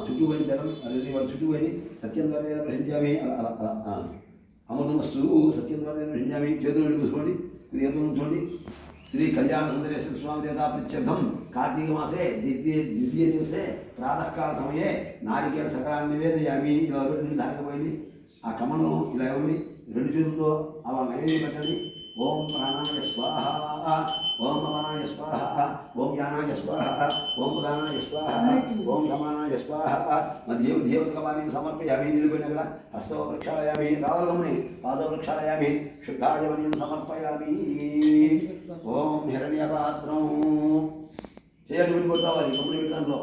చుట్టుబడి ధనం అదే వాడు చుట్టుబడి సత్యం ద్వారా ప్రశ్నించామి అలా అలా అమృతమస్తు సత్యం ద్వారా ప్రశ్నించామి చేతులు కూర్చోండి చేతులు ఉంచండి శ్రీ కళ్యాణ సుందరేశ్వర స్వామి దేవతా ప్రత్యర్థం కార్తీక మాసే ద్వితీయ దివసే ప్రాతకాల సమయే నారికేళ సకలాన్ని నివేదయామి ఇలా రెండు దాకపోయింది ఆ కమలం ఇలా ఇవ్వండి రెండు చేతులతో అలా నైవేద్యం పెట్టండి ఓం ప్రాణాయ స్వాహ ఓం అమనాయ స్వాహ ఓం జ్ఞానాయ స్వాహ ఓం ఉదానాయ స్వాహ ఓం సమానాయ స్వాహ మధ్య దేవతకవాణిని సమర్పయామి నిలుగునగల హస్తో ప్రక్షాళయామి రావలగమని పాదో ప్రక్షాళయామి శుద్ధాయమనిం సమర్పయామి ఓం హిరణ్యపాత్రం చేయండి విడిపోతావాలి తొమ్మిది విధానంలో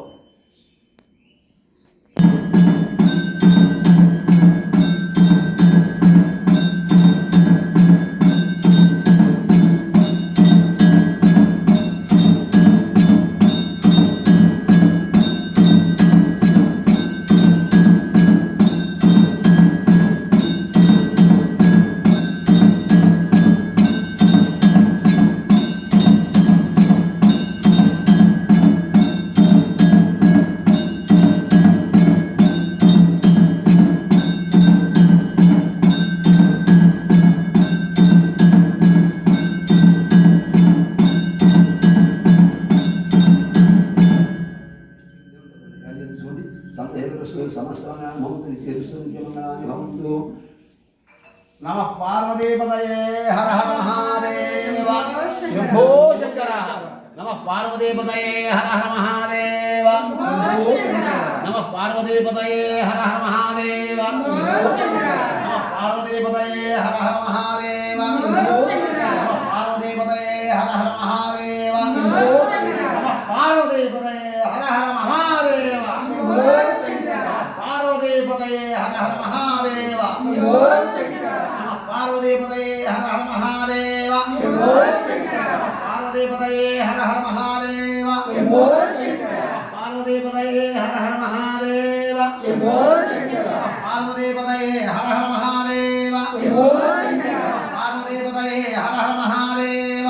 नमः पार्वतीपतये हर हर महादेव शंभो शंकर नमः पार्वतीपतये हर हर महादेव नमः पार्वतीपतये हर हर महादेव नमः पार्वतीपतये हर हर महादेव नमः पार्वतीपतये हर हर महादेव नमः पार्वतीपतये हर हर महादेव पार्वतीपतये हर हर महादेव पार्वतीपतये हर हर महादेव पार्वतीपतये हर हर महादेव पार्वतीपतये हर हर महादेव पार्वतीपतये हर हर महादेव पार्वतीपतये हर हर महादेव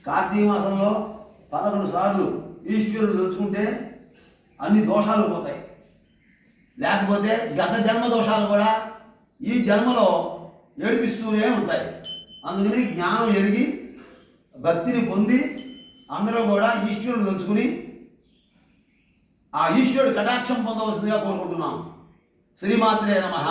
కార్తీక మాసంలో 11 సార్లు ఈశ్వరుడు తలుచుకుంటే అన్ని దోషాలు పోతాయి. లేకపోతే గత జన్మ దోషాలు కూడా ఈ జన్మలో ఏడిపిస్తూనే ఉంటాయి. అందుకని జ్ఞానం ఎరిగి భక్తిని పొంది అందరూ కూడా ఈశ్వరుడు తలుచుకుని ఆ ఈశ్వరుడు కటాక్షం పొందవలసిందిగా కోరుకుంటున్నాం. శ్రీమాత్రే నమః.